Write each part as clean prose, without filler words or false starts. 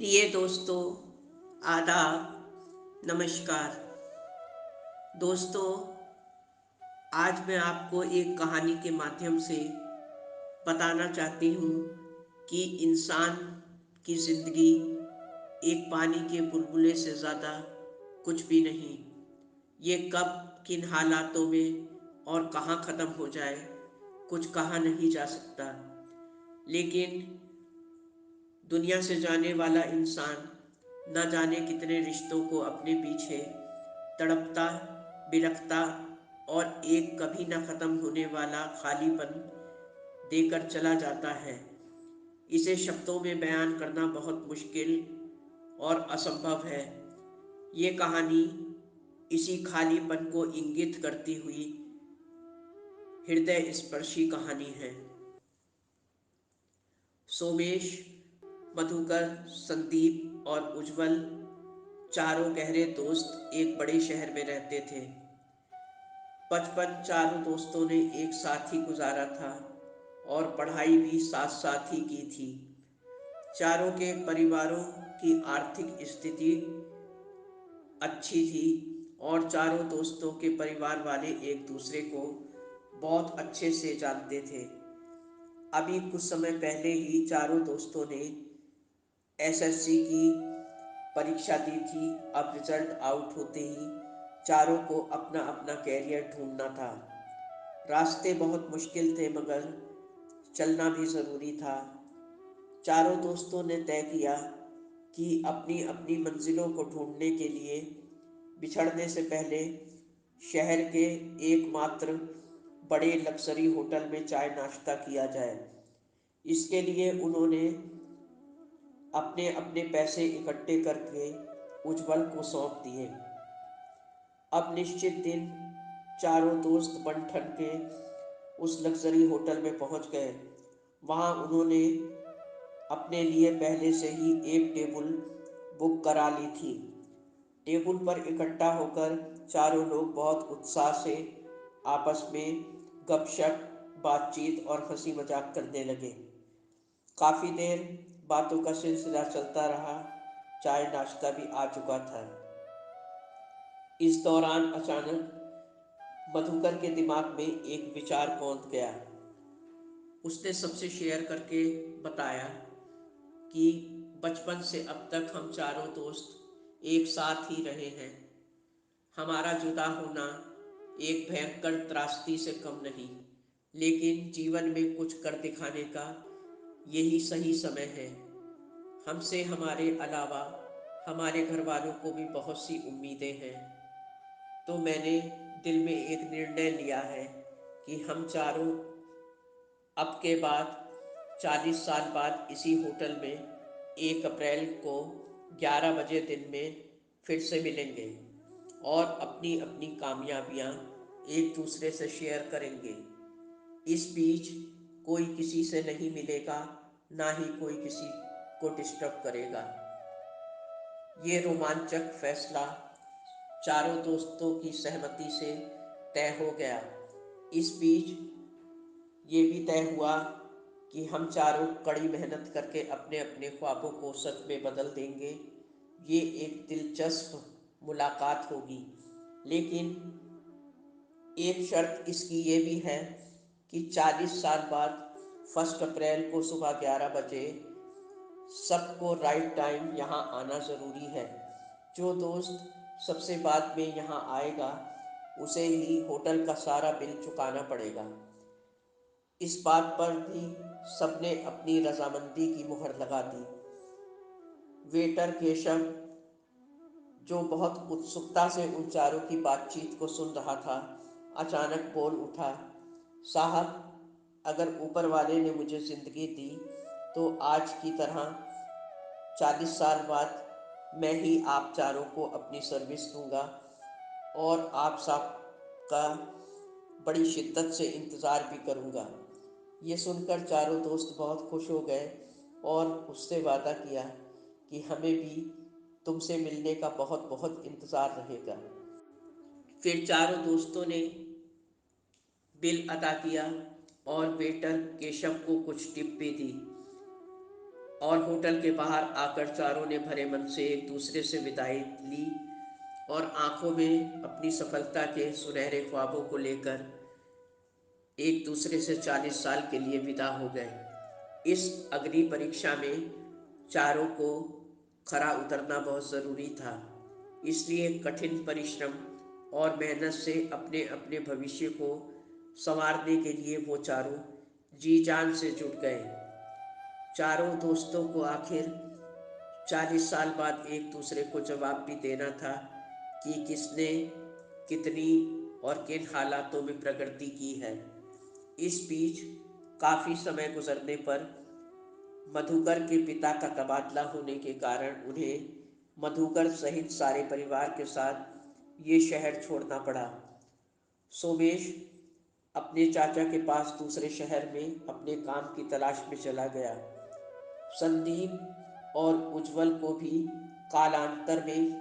प्रिय दोस्तों, आदाब, नमस्कार। दोस्तों, आज मैं आपको एक कहानी के माध्यम से बताना चाहती हूँ कि इंसान की ज़िंदगी एक पानी के बुलबुले से ज़्यादा कुछ भी नहीं। ये कब किन हालातों में और कहाँ ख़त्म हो जाए, कुछ कहा नहीं जा सकता। लेकिन दुनिया से जाने वाला इंसान न जाने कितने रिश्तों को अपने पीछे तड़पता, बिलखता और एक कभी न ख़त्म होने वाला खालीपन देकर चला जाता है। इसे शब्दों में बयान करना बहुत मुश्किल और असंभव है। ये कहानी इसी खालीपन को इंगित करती हुई हृदय स्पर्शी कहानी है। सोमेश, मधुकर, संदीप और उज्जवल चारों गहरे दोस्त एक बड़े शहर में रहते थे। बचपन चारों दोस्तों ने एक साथ ही गुजारा था और पढ़ाई भी साथ साथ ही की थी। चारों के परिवारों की आर्थिक स्थिति अच्छी थी और चारों दोस्तों के परिवार वाले एक दूसरे को बहुत अच्छे से जानते थे। अभी कुछ समय पहले ही चारों दोस्तों ने एसएससी की परीक्षा दी थी। अब रिजल्ट आउट होते ही चारों को अपना अपना कैरियर ढूंढना था। रास्ते बहुत मुश्किल थे मगर चलना भी ज़रूरी था। चारों दोस्तों ने तय किया कि अपनी अपनी मंजिलों को ढूंढने के लिए बिछड़ने से पहले शहर के एकमात्र बड़े लक्जरी होटल में चाय नाश्ता किया जाए। इसके लिए उन्होंने अपने अपने पैसे इकट्ठे करके उज्जवल को सौंप दिए। अब निश्चित दिन चारों दोस्त बन ठन के उस लग्जरी होटल में पहुंच गए। वहां उन्होंने अपने लिए पहले से ही एक टेबल बुक करा ली थी। टेबल पर इकट्ठा होकर चारों लोग बहुत उत्साह से आपस में गपशप, बातचीत और हंसी मजाक करने लगे। काफ़ी देर बातों का सिलसिला चलता रहा। चाय नाश्ता भी आ चुका था। इस दौरान अचानक मधुकर के दिमाग में एक विचार कौंध गया। उसने सबसे शेयर करके बताया कि बचपन से अब तक हम चारों दोस्त एक साथ ही रहे हैं। हमारा जुदा होना एक भयंकर त्रासदी से कम नहीं, लेकिन जीवन में कुछ कर दिखाने का यही सही समय है। हमसे हमारे अलावा हमारे घर वालों को भी बहुत सी उम्मीदें हैं। तो मैंने दिल में एक निर्णय लिया है कि हम चारों अब के बाद 40 साल बाद इसी होटल में 1 अप्रैल को 11 बजे दिन में फिर से मिलेंगे और अपनी अपनी कामयाबियां एक दूसरे से शेयर करेंगे। इस बीच कोई किसी से नहीं मिलेगा, ना ही कोई किसी को डिस्टर्ब करेगा। ये रोमांचक फैसला चारों दोस्तों की सहमति से तय हो गया। इस बीच ये भी तय हुआ कि हम चारों कड़ी मेहनत करके अपने अपने ख्वाबों को सच में बदल देंगे। ये एक दिलचस्प मुलाकात होगी, लेकिन एक शर्त इसकी ये भी है कि 40 साल बाद 1 अप्रैल को सुबह 11 बजे सबको राइट टाइम यहाँ आना ज़रूरी है। जो दोस्त सबसे बाद में यहाँ आएगा उसे ही होटल का सारा बिल चुकाना पड़ेगा। इस बात पर भी सबने अपनी रजामंदी की मुहर लगा दी। वेटर केशव, जो बहुत उत्सुकता से उन चारों की बातचीत को सुन रहा था, अचानक बोल उठा, साहब, अगर ऊपर वाले ने मुझे ज़िंदगी दी तो आज की तरह 40 साल बाद मैं ही आप चारों को अपनी सर्विस दूंगा और आप सब का बड़ी शिद्दत से इंतज़ार भी करूंगा। ये सुनकर चारों दोस्त बहुत खुश हो गए और उससे वादा किया कि हमें भी तुमसे मिलने का बहुत बहुत इंतज़ार रहेगा। फिर चारों दोस्तों ने बिल अदा किया और वेटर केशव को कुछ टिप भी दी। और होटल के बाहर आकर चारों ने भरे मन से एक दूसरे से विदाई ली और आंखों में अपनी सफलता के सुनहरे ख्वाबों को लेकर एक दूसरे से 40 साल के लिए विदा हो गए। इस अग्नि परीक्षा में चारों को खरा उतरना बहुत ज़रूरी था, इसलिए कठिन परिश्रम और मेहनत से अपने अपने भविष्य को संवारने के लिए वो चारों जी जान से जुट गए। चारों दोस्तों को आखिर 40 साल बाद एक दूसरे को जवाब भी देना था कि किसने कितनी और किन हालातों में प्रगति की है। इस बीच काफ़ी समय गुजरने पर मधुकर के पिता का तबादला होने के कारण उन्हें मधुकर सहित सारे परिवार के साथ ये शहर छोड़ना पड़ा। सोमेश अपने चाचा के पास दूसरे शहर में अपने काम की तलाश में चला गया। संदीप और उज्जवल को भी कालांतर में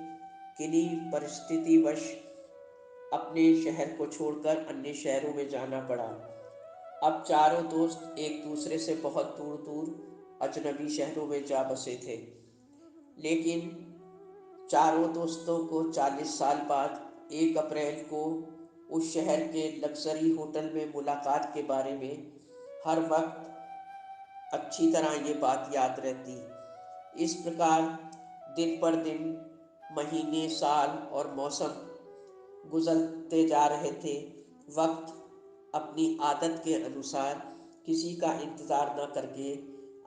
किन्हीं परिस्थितिवश अपने शहर को छोड़कर अन्य शहरों में जाना पड़ा। अब चारों दोस्त एक दूसरे से बहुत दूर दूर अजनबी शहरों में जा बसे थे, लेकिन चारों दोस्तों को 40 साल बाद 1 अप्रैल को उस शहर के लग्जरी होटल में मुलाकात के बारे में हर वक्त अच्छी तरह ये बात याद रहती। इस प्रकार दिन पर दिन महीने, साल और मौसम गुजरते जा रहे थे। वक्त अपनी आदत के अनुसार किसी का इंतज़ार न करके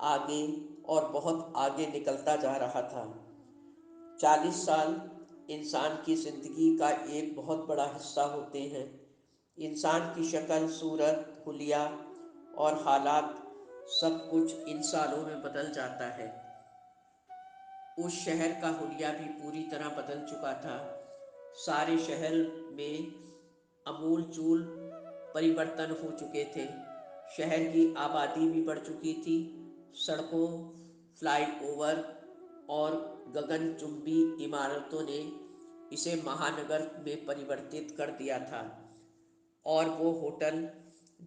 आगे और बहुत आगे निकलता जा रहा था। 40 साल इंसान की ज़िंदगी का एक बहुत बड़ा हिस्सा होते हैं। इंसान की शक्ल, सूरत, हुलिया और हालात सब कुछ इन सालों में बदल जाता है। उस शहर का हुलिया भी पूरी तरह बदल चुका था। सारे शहर में अमूल चूल परिवर्तन हो चुके थे। शहर की आबादी भी बढ़ चुकी थी। सड़कों, फ्लाईओवर और गगनचुंबी इमारतों ने इसे महानगर में परिवर्तित कर दिया था। और वो होटल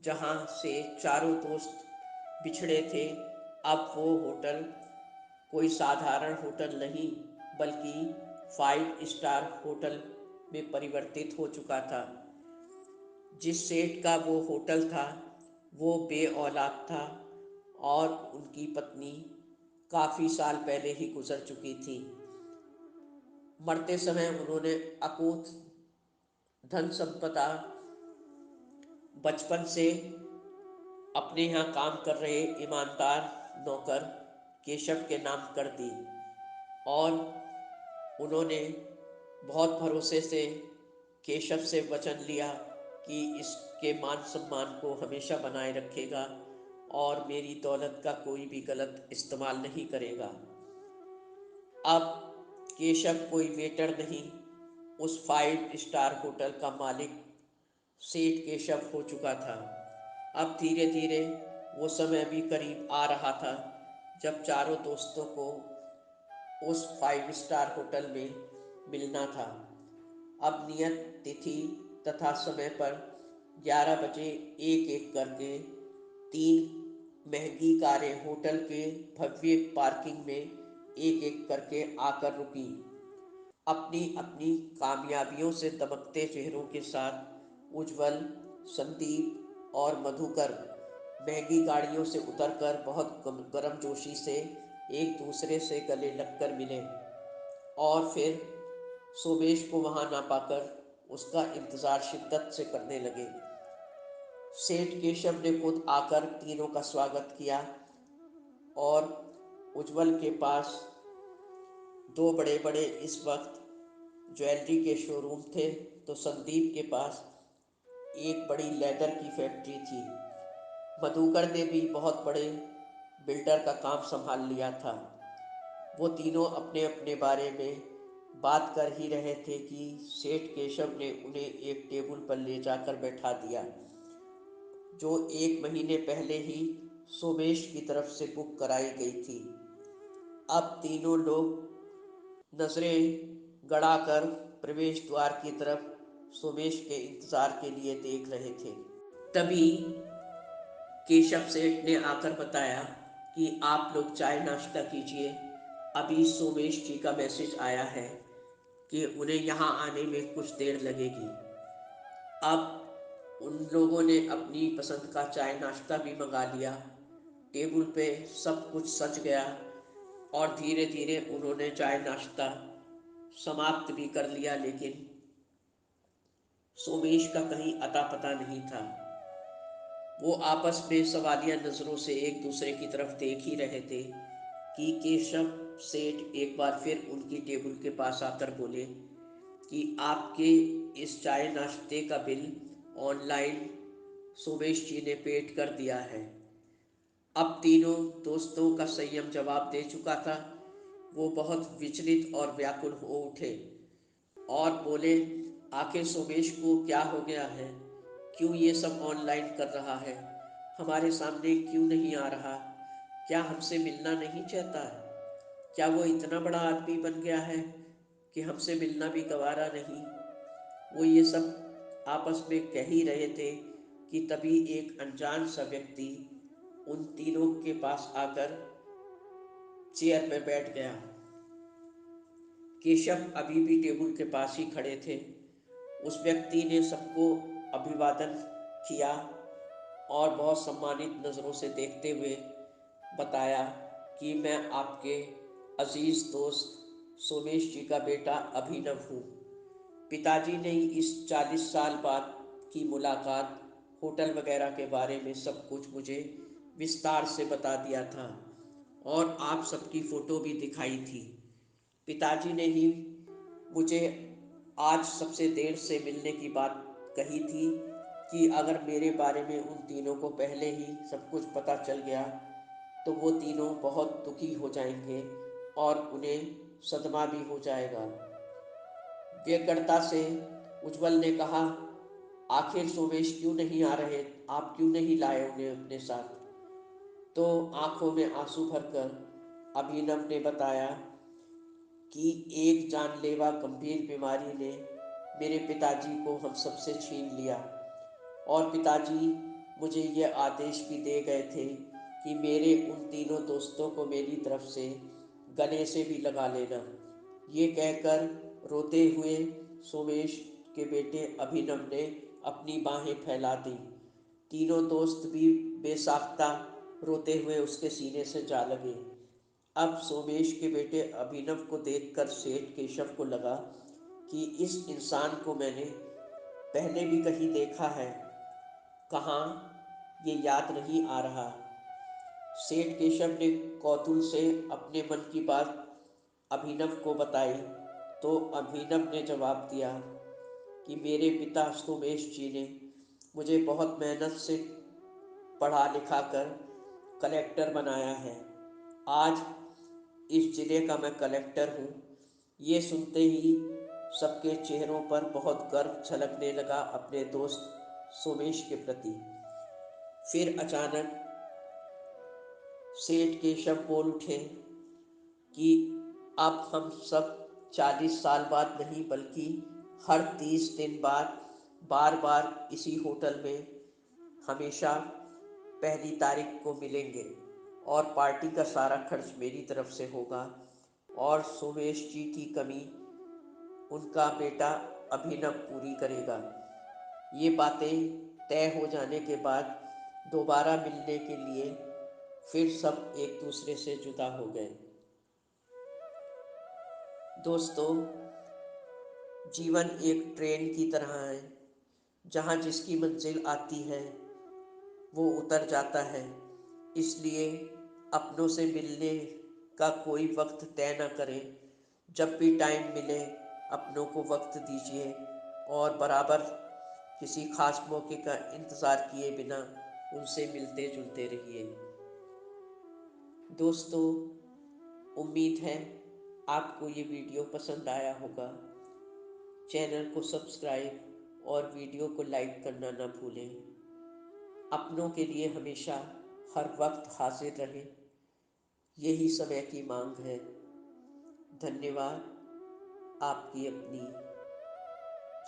जहाँ से चारों दोस्त बिछड़े थे, अब वो होटल कोई साधारण होटल नहीं बल्कि 5 स्टार होटल में परिवर्तित हो चुका था। जिस सेठ का वो होटल था वो बे औलाद था और उनकी पत्नी काफ़ी साल पहले ही गुजर चुकी थी। मरते समय उन्होंने अकूत धन संपदा बचपन से अपने यहाँ काम कर रहे ईमानदार नौकर केशव के नाम कर दी और उन्होंने बहुत भरोसे से केशव से वचन लिया कि इसके मान सम्मान को हमेशा बनाए रखेगा और मेरी दौलत का कोई भी गलत इस्तेमाल नहीं करेगा। अब केशव कोई वेटर नहीं, उस 5 स्टार होटल का मालिक सेठ केशव हो चुका था। अब धीरे धीरे वो समय भी करीब आ रहा था जब चारों दोस्तों को उस 5 स्टार होटल में मिलना था। अब नियत तिथि तथा समय पर 11 बजे एक एक करके 3 महंगी कारें होटल के भव्य पार्किंग में एक एक करके आकर रुकी। अपनी अपनी कामयाबियों से दमकते चेहरों के साथ उज्जवल, संदीप और मधुकर महंगी गाड़ियों से उतरकर बहुत गर्मजोशी से एक दूसरे से गले लगकर मिले और फिर सोमेश को वहां ना पाकर उसका इंतज़ार शिद्दत से करने लगे। सेठ केशव ने खुद आकर तीनों का स्वागत किया और उज्जवल के पास 2 बड़े बड़े इस वक्त ज्वेलरी के शोरूम थे, तो संदीप के पास एक बड़ी लेदर की फैक्ट्री थी। मधुकर ने भी बहुत बड़े बिल्डर का काम संभाल लिया था। वो तीनों अपने अपने बारे में बात कर ही रहे थे कि सेठ केशव ने उन्हें एक टेबल पर ले जाकर बैठा दिया, जो 1 महीने पहले ही सोमेश की तरफ से बुक कराई गई थी। अब तीनों लोग नजरें गड़ाकर प्रवेश द्वार की तरफ सोमेश के इंतजार के लिए देख रहे थे। तभी केशव सेठ ने आकर बताया कि आप लोग चाय नाश्ता कीजिए, अभी सोमेश जी का मैसेज आया है कि उन्हें यहाँ आने में कुछ देर लगेगी। अब उन लोगों ने अपनी पसंद का चाय नाश्ता भी मंगा लिया। टेबल पे सब कुछ सज गया और धीरे धीरे उन्होंने चाय नाश्ता समाप्त भी कर लिया, लेकिन सोमेश का कहीं अता पता नहीं था। वो आपस में सवालिया नज़रों से एक दूसरे की तरफ देख ही रहे थे कि केशव सेठ एक बार फिर उनकी टेबल के पास आकर बोले कि आपके इस चाय नाश्ते का बिल ऑनलाइन सोमेश जी ने पेड कर दिया है। अब तीनों दोस्तों का संयम जवाब दे चुका था। वो बहुत विचलित और व्याकुल हो उठे और बोले, आखिर सोमेश को क्या हो गया है? क्यों ये सब ऑनलाइन कर रहा है? हमारे सामने क्यों नहीं आ रहा? क्या हमसे मिलना नहीं चाहता है? क्या वो इतना बड़ा आदमी बन गया है कि हमसे मिलना भी गवारा नहीं? वो ये सब आपस में कह ही रहे थे कि तभी एक अनजान सा व्यक्ति उन तीनों के पास आकर चेयर पर बैठ गया। केशव अभी भी टेबल के पास ही खड़े थे। उस व्यक्ति ने सबको अभिवादन किया और बहुत सम्मानित नज़रों से देखते हुए बताया कि मैं आपके अजीज़ दोस्त सोमेश जी का बेटा अभिनव हूँ। पिताजी ने इस 40 साल बाद की मुलाकात, होटल वगैरह के बारे में सब कुछ मुझे विस्तार से बता दिया था और आप सबकी फ़ोटो भी दिखाई थी। पिताजी ने ही मुझे आज सबसे देर से मिलने की बात कही थी कि अगर मेरे बारे में उन तीनों को पहले ही सब कुछ पता चल गया तो वो तीनों बहुत दुखी हो जाएंगे और उन्हें सदमा भी हो जाएगा। व्यग्रता से उज्जवल ने कहा, आखिर सोमेश क्यों नहीं आ रहे? आप क्यों नहीं लाए उन्हें अपने साथ? तो आंखों में आंसू भरकर अभिनव ने बताया कि एक जानलेवा गंभीर बीमारी ने मेरे पिताजी को हम सबसे छीन लिया और पिताजी मुझे ये आदेश भी दे गए थे कि मेरे उन तीनों दोस्तों को मेरी तरफ से गले से भी लगा लेना। ये कहकर रोते हुए सोमेश के बेटे अभिनव ने अपनी बाहें फैला दी। तीनों दोस्त भी बेसाख्ता रोते हुए उसके सीने से जा लगे। अब सोमेश के बेटे अभिनव को देखकर सेठ केशव को लगा कि इस इंसान को मैंने पहले भी कहीं देखा है, कहाँ ये याद नहीं आ रहा। सेठ केशव ने कौतूहल से अपने मन की बात अभिनव को बताई तो अभिनव ने जवाब दिया कि मेरे पिता सोमेश जी ने मुझे बहुत मेहनत से पढ़ा लिखा कर कलेक्टर बनाया है। आज इस जिले का मैं कलेक्टर हूँ। ये सुनते ही सबके चेहरों पर बहुत गर्व झलकने लगा अपने दोस्त सोमेश के प्रति। फिर अचानक सेठ केशव बोल उठे कि अब हम सब 40 साल बाद नहीं बल्कि हर 30 दिन बाद बार बार इसी होटल में हमेशा पहली तारीख को मिलेंगे और पार्टी का सारा खर्च मेरी तरफ से होगा और सोमेश जी की कमी उनका बेटा अभिनव पूरी करेगा। ये बातें तय हो जाने के बाद दोबारा मिलने के लिए फिर सब एक दूसरे से जुदा हो गए। दोस्तों, जीवन एक ट्रेन की तरह है, जहाँ जिसकी मंजिल आती है वो उतर जाता है। इसलिए अपनों से मिलने का कोई वक्त तय न करें। जब भी टाइम मिले अपनों को वक्त दीजिए और बराबर किसी खास मौके का इंतज़ार किए बिना उनसे मिलते जुलते रहिए। दोस्तों, उम्मीद है आपको ये वीडियो पसंद आया होगा। चैनल को सब्सक्राइब और वीडियो को लाइक करना न भूलें। अपनों के लिए हमेशा हर वक्त हाजिर रहें, यही समय की मांग है। धन्यवाद। आपकी अपनी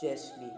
जैस्मी।